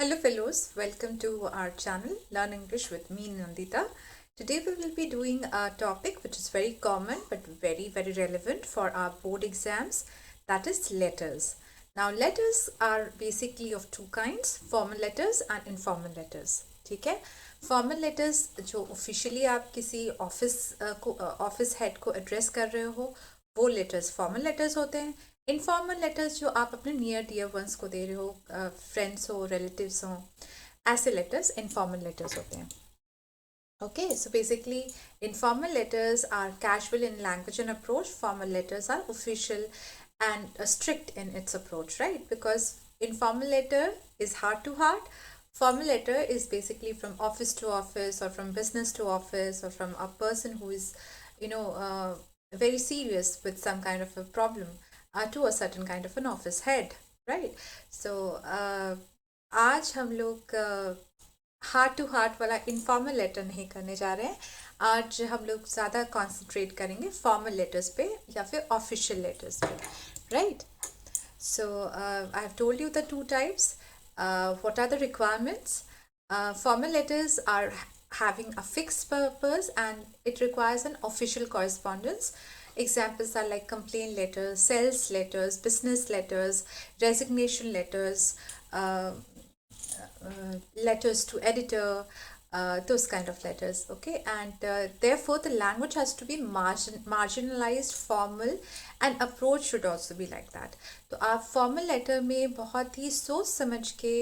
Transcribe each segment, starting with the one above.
Hello fellows, welcome to our channel Learn English with me Nandita. Today we will be doing a topic which is very common but very relevant for our board exams, that is letters. Now letters are basically of two kinds, formal letters and informal letters. ठीक है, formal letters जो officially आप किसी office head को address कर रहे हो वो लेटर्स फॉर्मल लेटर्स होते हैं. इनफॉर्मल लेटर्स जो आप अपने नियर डियर वंस को दे रहे हो, फ्रेंड्स हो, रिलेटिव्स हो, ऐसे लेटर्स इनफॉर्मल लेटर्स होते हैं. Okay, so basically informal letters are casual in language and approach. Formal letters are official and strict in its approach, right? Because informal letter is heart to heart. Formal letter is basically from office to office or from business to office or from a person who is, very serious with some kind of a problem to a certain kind of an office head, right? So आज हम लोग heart to heart वाला informal letter नहीं करने जा रहे हैं. आज हम लोग ज़्यादा कॉन्सेंट्रेट करेंगे फॉर्मल लेटर्स पे या फिर ऑफिशियल लेटर्स पे, right? So I have told you the two types. What are the requirements? Formal letters are having a fixed purpose and it requires an official correspondence. Examples are like complaint letters, sales letters, business letters, resignation letters, letters to editor, those kind of letters. Okay, and therefore the language has to be marginalized, formal, and approach should also be like that. तो आप formal letter में बहुत ही सोच समझ के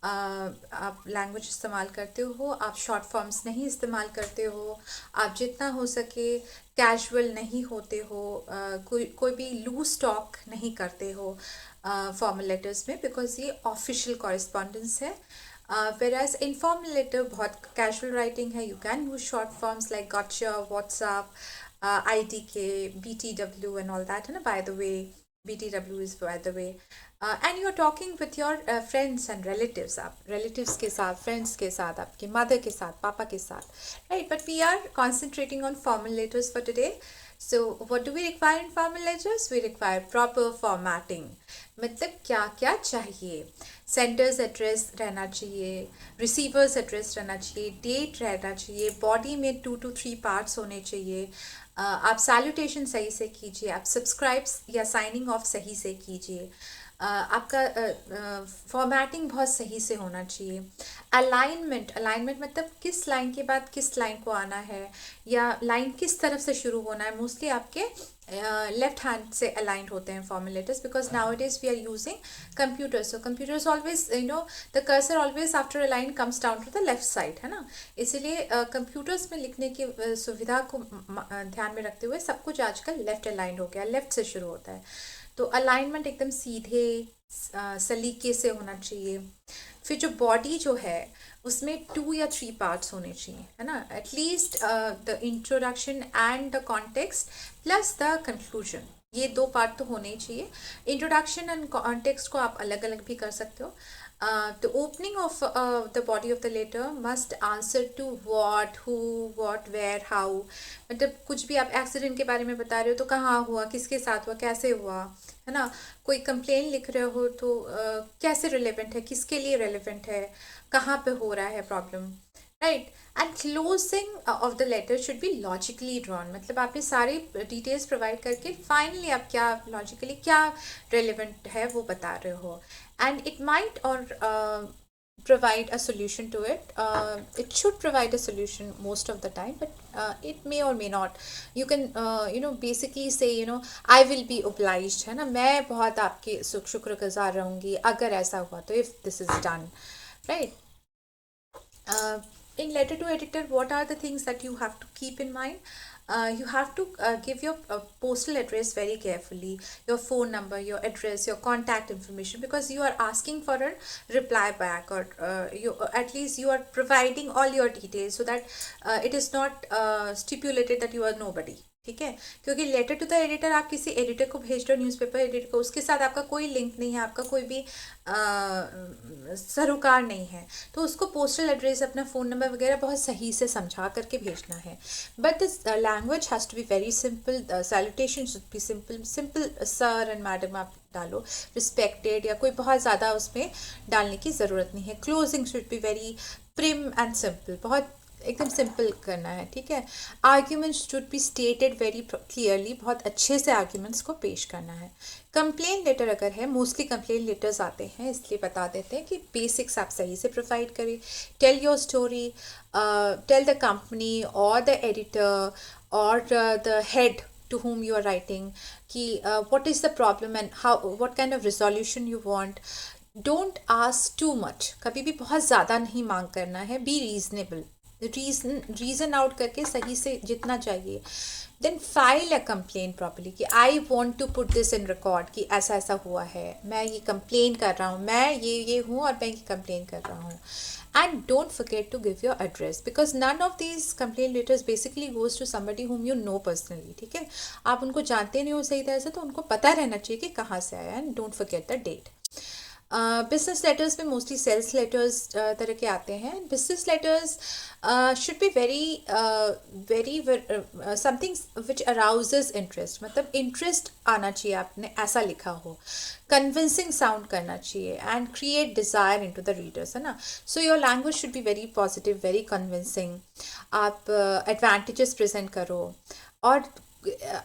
आप language इस्तेमाल करते हो. आप शॉर्ट फॉर्म्स नहीं इस्तेमाल करते हो. आप जितना हो सके कैजुअल नहीं होते हो. कोई भी लूज टॉक नहीं करते हो फॉर्मल लेटर्स में, बिकॉज ये ऑफिशियल कॉरेस्पॉन्डेंस है. Whereas informal letter बहुत casual writing है. You can use short forms like gotcha, WhatsApp, IDK, BTW and all that. And by the way, BTW is by the way. And you're talking with your friends and relatives. आप relatives के साथ, friends के साथ, आपके mother के साथ, पापा के साथ, right? But we are concentrating on formal letters for today. So what do we require in formal letters? We require proper formatting. मतलब क्या क्या चाहिए? सेंडर्स एड्रेस रहना चाहिए, रिसीवर्स एड्रेस रहना चाहिए, डेट रहना चाहिए, बॉडी में 2 to 3 पार्ट्स होने चाहिए. आप सैल्यूटेशन सही से कीजिए, आप सब्सक्राइब्स या साइनिंग ऑफ सही से कीजिए. आपका फॉर्मेटिंग बहुत सही से होना चाहिए. अलाइनमेंट मतलब किस लाइन के बाद किस लाइन को आना है या लाइन किस तरफ से शुरू होना है. मोस्टली आपके लेफ्ट हैंड से अलाइंड होते हैं formal letters, because now it is we are using computers. So computers always the cursor always after a line comes down to the left side, है ना. इसलिए कंप्यूटर्स में लिखने की सुविधा को ध्यान में रखते हुए सब कुछ आजकल लेफ्ट अलाइंड हो गया, लेफ्ट से शुरू होता है. तो अलाइनमेंट एकदम सीधे सलीके से होना चाहिए. फिर जो बॉडी जो है उसमें 2 या 3 पार्ट्स होने चाहिए, है ना. At least the introduction and the context plus the conclusion, ये 2 पार्ट तो होने ही चाहिए. इंट्रोडक्शन एंड कॉन्टेक्स्ट को आप अलग अलग भी कर सकते हो. The opening of the body of the letter must answer to what, who, what, where, how. मतलब कुछ भी आप एक्सीडेंट के बारे में बता रहे हो तो कहाँ हुआ, किसके साथ हुआ, कैसे हुआ, है ना. कोई कंप्लेन लिख रहे हो तो कैसे रिलेवेंट है, किसके लिए रिलेवेंट है, कहाँ पे हो रहा है problem, right. And closing of the letter should be logically drawn. मतलब आपने सारी डिटेल्स प्रोवाइड करके फाइनली आप क्या लॉजिकली क्या रेलिवेंट है वो बता रहे हो. एंड इट माइट और provide a solution to it. It should provide a solution most of the time, but it may or may not. You can basically say I will be obliged, है ना, मैं बहुत आपकी शुक्रगुजार रहूँगी अगर ऐसा हुआ तो, if this is done, right. In letter to editor, what are the things that you have to keep in mind? You have to give your postal address very carefully, your phone number, your address, your contact information, because you are asking for a reply back, or at least you are providing all your details so that it is not stipulated that you are nobody. ठीक है, क्योंकि letter to the editor आप किसी editor को भेज रहे हो, newspaper editor को, उसके साथ आपका कोई लिंक नहीं है, आपका कोई भी सरोकार नहीं है, तो उसको पोस्टल एड्रेस, अपना फ़ोन नंबर वगैरह बहुत सही से समझा करके भेजना है. But this language has to be very simple, salutation should be simple, simple sir and madam आप डालो, रिस्पेक्टेड या कोई बहुत ज़्यादा उसमें डालने की ज़रूरत नहीं है. Closing should be very prim and simple, बहुत एकदम सिंपल करना है. ठीक है. Arguments should be stated very clearly, बहुत अच्छे से आर्ग्यूमेंट्स को पेश करना है. कंप्लेन लेटर अगर है, मोस्टली कंप्लेन लेटर्स आते हैं, इसलिए बता देते हैं कि बेसिक्स आप सही से प्रोवाइड करें. Tell your story, tell the company और द एडिटर और the head to whom you are writing कि what is the problem and how, what kind of resolution you want. Don't ask too much, कभी भी बहुत ज़्यादा नहीं मांग करना है. be reasonable, रीज़न आउट करके सही से जितना चाहिए. Then file a complain properly कि I want to put this in record कि ऐसा ऐसा हुआ है, मैं ये कंप्लेन कर रहा हूँ, मैं ये हूँ और मैं ये कंप्लेन कर रहा हूँ. And don't forget to give your address because none of these complaint letters basically goes to somebody whom you know personally. ठीक है, आप उनको जानते नहीं हो सही तरह से, तो उनको पता रहना चाहिए कि कहाँ से आया. And don't forget the date. Business letters में मोस्टली सेल्स लेटर्स तरह के आते हैं. Business letters should be very something which arouses interest, मतलब इंटरेस्ट आना चाहिए, आपने ऐसा लिखा हो, कन्विंसिंग साउंड करना चाहिए and create desire into the readers, है ना. So your language should be very positive, very convincing. आप एडवांटेजेस प्रेजेंट करो और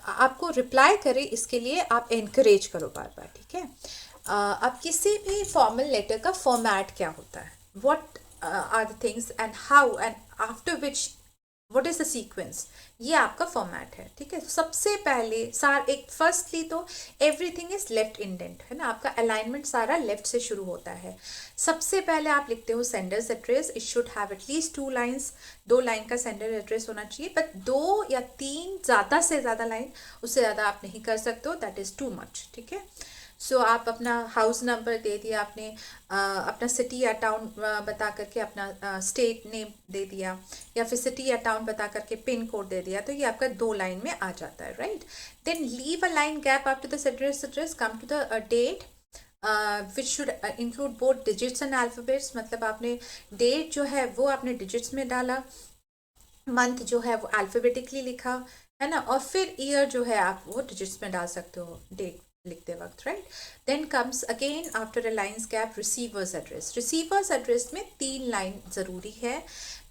आपको रिप्लाई करे, इसके लिए आप एनकरेज करो बार बार. ठीक है. अब किसी भी फॉर्मल लेटर का फॉर्मेट क्या होता है, what are the things and how and after which what is the sequence, ये आपका फॉर्मेट है. ठीक है. सबसे पहले एक फर्स्टली तो एवरीथिंग इज लेफ्ट इंडेंट, है ना. आपका अलाइनमेंट सारा लेफ्ट से शुरू होता है. सबसे पहले आप लिखते हो sender's address. It should have at least 2 lines, 2 line का सेंडर एड्रेस होना चाहिए. बट 2 या 3 ज़्यादा से ज़्यादा लाइन, उससे ज़्यादा आप नहीं कर सकते हो, दैट इज़ टू मच. ठीक है. सो आप अपना हाउस नंबर दे दिया आपने, अपना सिटी या टाउन बता करके अपना स्टेट नेम दे दिया, या फिर सिटी या टाउन बता करके पिन कोड दे दिया, तो ये आपका 2 लाइन में आ जाता है. Right. Then leave a line gap after the address, come to the date which should include both digits and alphabets, मतलब आपने डेट जो है वो आपने डिजिट्स में डाला, मंथ जो है वो अल्फ़ाबेटिकली लिखा, है ना, और फिर ईयर जो है आप वो डिजिट्स में डाल सकते हो डेट लिखते वक्त. Right. Then comes again after a lines gap receiver's address. Receiver's address में 3 लाइन ज़रूरी है.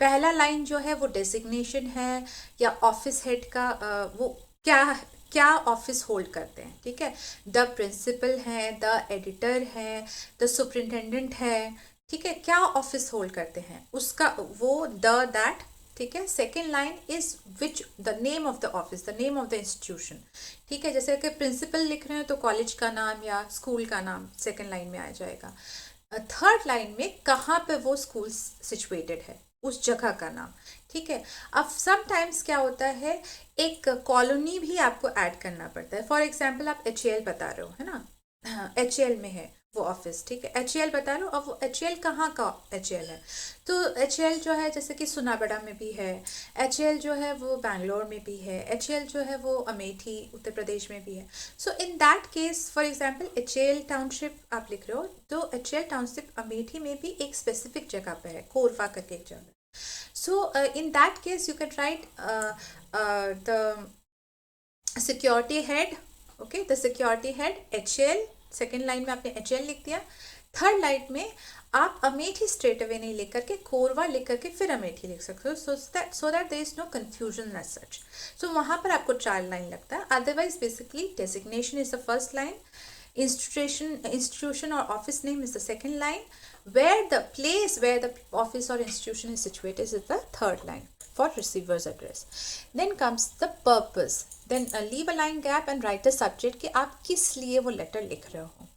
पहला लाइन जो है वो डेजिग्नेशन है या ऑफिस हेड का, वो क्या ऑफिस होल्ड करते हैं. ठीक है. द प्रिंसिपल है, द एडिटर है, द सुपरिंटेंडेंट है. ठीक है. क्या ऑफिस होल्ड करते हैं उसका वो दैट. ठीक है. Second line is which the name of the office, the name of the institution. ठीक है. जैसे कि प्रिंसिपल लिख रहे हैं तो कॉलेज का नाम या स्कूल का नाम सेकेंड लाइन में आ जाएगा. थर्ड लाइन में कहाँ पे वो स्कूल सिचुएटेड है, उस जगह का नाम. ठीक है. अब समटाइम्स क्या होता है, एक कॉलोनी भी आपको ऐड करना पड़ता है. फॉर एग्जाम्पल आप HAL बता रहे हो, है ना, HAL में है वो ऑफिस. ठीक है. HAL बता लो. अब वो HAL कहाँ का HAL है, तो HAL जो है जैसे कि सुनाबड़ा में भी है, HAL जो है वो बैंगलोर में भी है, HAL जो है वो अमेठी उत्तर प्रदेश में भी है. So in that case for example HAL township आप लिख रहे हो, तो HAL टाउनशिप अमेठी में भी एक स्पेसिफिक जगह पे है, कोरफा करके एक जगह. So in that case you can write the security head. Okay. The security head HAL, second line में आपने HAL लिख दिया. थर्ड लाइन में आप अमेठी स्ट्रेट अवे नहीं लिख करके कोरवा लिख करके फिर अमेठी लिख सकते हो, so that there is no confusion as such. So वहाँ पर आपको 4 लाइन लगता है. Otherwise basically designation is the first line, institution or office name is the second line, where the place where the office or institution is situated is the third line for receiver's address. Then comes the purpose. Then leave a line gap and write a subject कि आप किस लिए वो letter लिख रहे हो.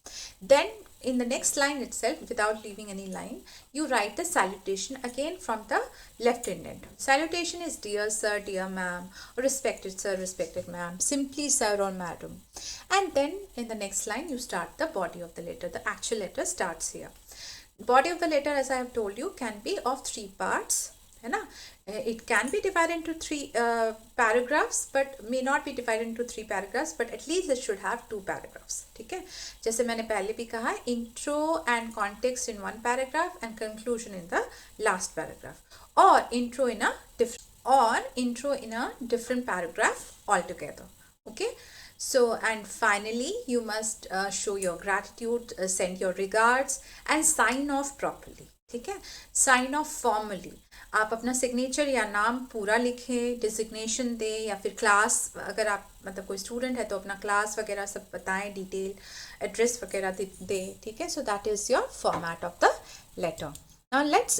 Then in the next line itself, without leaving any line, you write the salutation again from the left indent. Salutation is dear sir, dear ma'am, or respected sir, respected ma'am, simply sir or madam. And then in the next line you start the body of the letter. The actual letter starts here. Body of the letter, as I have told you, can be of 3 parts, है ना. It can be divided into three paragraphs but may not be divided into three paragraphs, but at least it should have two paragraphs. ठीक है, जैसे मैंने पहले भी कहा, intro and context in one paragraph and conclusion in the last paragraph, or intro in a different paragraph altogether. Okay, so and finally you must show your gratitude, send your regards and sign off properly. ठीक है, sign of formally आप अपना signature या नाम पूरा लिखें, designation दें, या फिर क्लास, अगर आप मतलब कोई स्टूडेंट है तो अपना क्लास वगैरह सब बताएं, डिटेल एड्रेस वगैरह दें. ठीक है, so that is your format of the letter. Now let's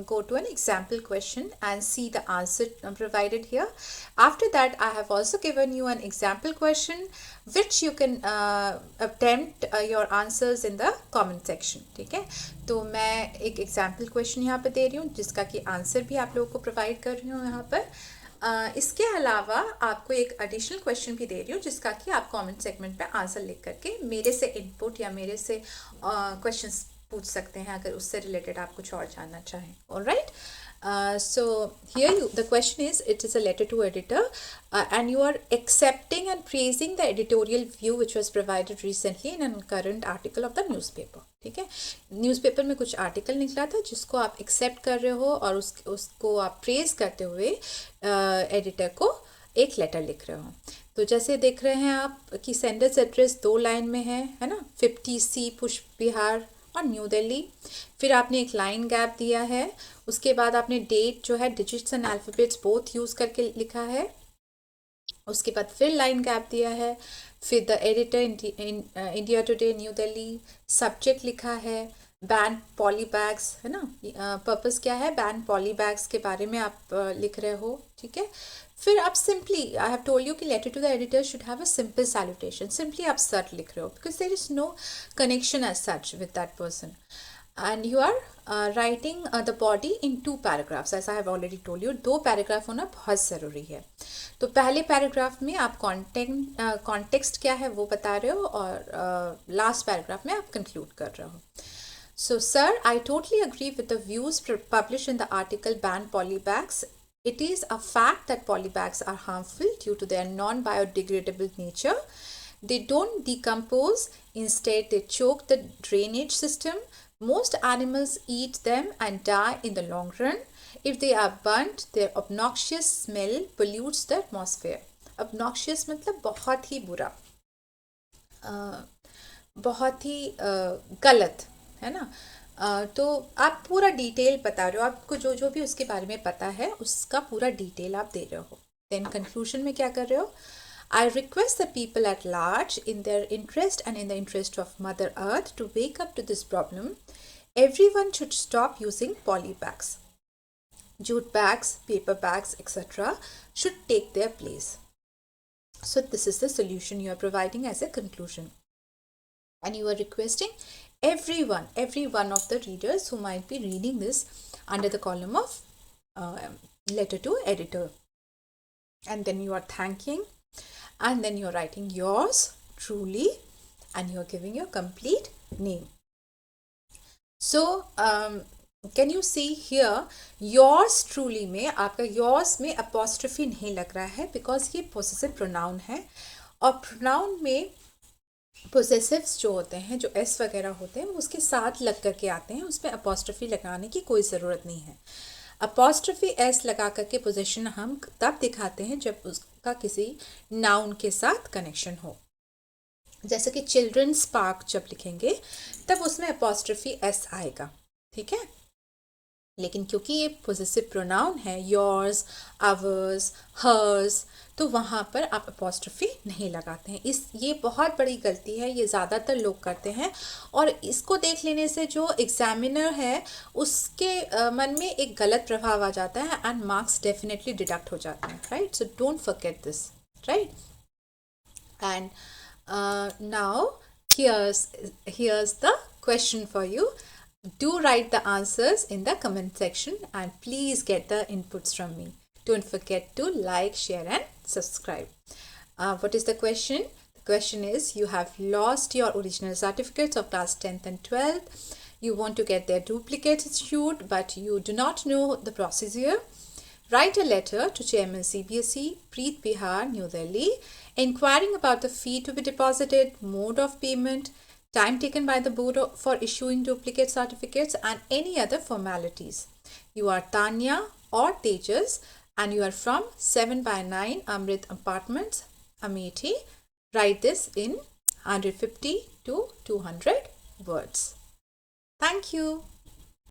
go to an example question and see the answer provided here. After that, I have also given you an example question which you can attempt your answers in the comment section. ठीक है, तो मैं एक example question यहाँ पे दे रही हूँ जिसका कि आंसर भी आप लोगों को प्रोवाइड कर रही हूँ यहाँ पर. इसके अलावा आपको एक एडिशनल क्वेश्चन भी दे रही हूँ जिसका कि आप कमेंट सेगमेंट पे आंसर लिख करके मेरे से इनपुट या मेरे से क्वेश्चंस पूछ सकते हैं अगर उससे रिलेटेड आप कुछ और जानना चाहें. Alright, so here the question is, it is a letter to editor and you are accepting and praising the editorial view which was provided recently in a current article of the newspaper. ठीक है, newspaper में कुछ article निकला था जिसको आप accept कर रहे हो और उसको आप प्रेज करते हुए एडिटर को एक लेटर लिख रहे हो. तो जैसे देख रहे हैं आप कि सेंडर्स एड्रेस 2 लाइन में है ना, 50C पुष्प विहार और न्यू दिल्ली. फिर आपने एक लाइन गैप दिया है, उसके बाद आपने डेट जो है digits and alphabets both use करके लिखा है, उसके बाद फिर लाइन गैप दिया है, फिर the editor India today new Delhi, subject लिखा है बैन पॉली बैग्स, है ना. पर्पस क्या है, बैन पॉली बैग्स के बारे में आप लिख रहे हो. ठीक है, फिर आप simply, I have told you कि letter to the editor should have a simple salutation. Simply आप सर लिख रहे हो because there is no connection as such with that person. And you are writing the body in 2 paragraphs. As I have already told you, 2 paragraph होना बहुत ज़रूरी है. तो पहले पैराग्राफ में आप कॉन्टेक्स्ट क्या है वो बता रहे हो और लास्ट पैराग्राफ में आप कंक्लूड कर रहे हो. So, sir, I totally agree with the views published in the article Ban Polybags. It is a fact that polybags are harmful due to their non-biodegradable nature. They don't decompose. Instead, they choke the drainage system. Most animals eat them and die in the long run. If they are burnt, their obnoxious smell pollutes the atmosphere. Obnoxious मतलब बहुत ही बुरा, बहुत ही गलत, है ना. तो आप पूरा डिटेल बता रहे हो, आपको जो जो भी उसके बारे में पता है उसका पूरा डिटेल आप दे रहे हो. देन कंक्लूजन में क्या कर रहे हो, I request the people at large in their interest and in the interest of mother earth to wake up to this problem. Everyone should stop using poly bags. Jute bags, paper bags etcetera should take their place. So this is the solution you are providing as a conclusion, and you are requesting every one of the readers who might be reading this under the column of letter to editor, and then you are thanking, and then you are writing yours truly, and you are giving your complete name. So can you see here, yours truly में आपका yours में apostrophe नहीं लग रहा है because ये possessive pronoun है, और pronoun में possessives जो होते हैं, जो s वगैरह होते हैं, वो उसके साथ लग करके आते हैं, उसमें apostrophe लगाने की कोई ज़रूरत नहीं है. apostrophe s लगा करके possession हम तब दिखाते हैं जब उसका किसी noun के साथ connection हो. जैसे कि चिल्ड्रंस पार्क जब लिखेंगे तब उसमें apostrophe s आएगा. ठीक है, लेकिन क्योंकि ये पोजेसिव प्रोनाउन है, योर्स, आवर्स, हर्स, तो वहाँ पर आप अपोस्ट्रोफी नहीं लगाते हैं. ये बहुत बड़ी गलती है, ये ज़्यादातर लोग करते हैं, और इसको देख लेने से जो एग्जामिनर है उसके मन में एक गलत प्रभाव आ जाता है एंड मार्क्स डेफिनेटली डिडक्ट हो जाते हैं. Right, so don't forget this. Right, and now here's the question for you. Do write the answers in the comment section and please get the inputs from me. Don't forget to like, share and subscribe. What is the question? The question is, you have lost your original certificates of class 10th and 12th. You want to get their duplicates issued, but you do not know the procedure. Write a letter to Chairman CBSE, Preet Bihar, New Delhi, inquiring about the fee to be deposited, mode of payment, time taken by the board for issuing duplicate certificates, and any other formalities. You are Tanya or Tejas, and you are from 7 by 9 Amrit Apartments, Amethi. Write this in 150 to 200 words. Thank you.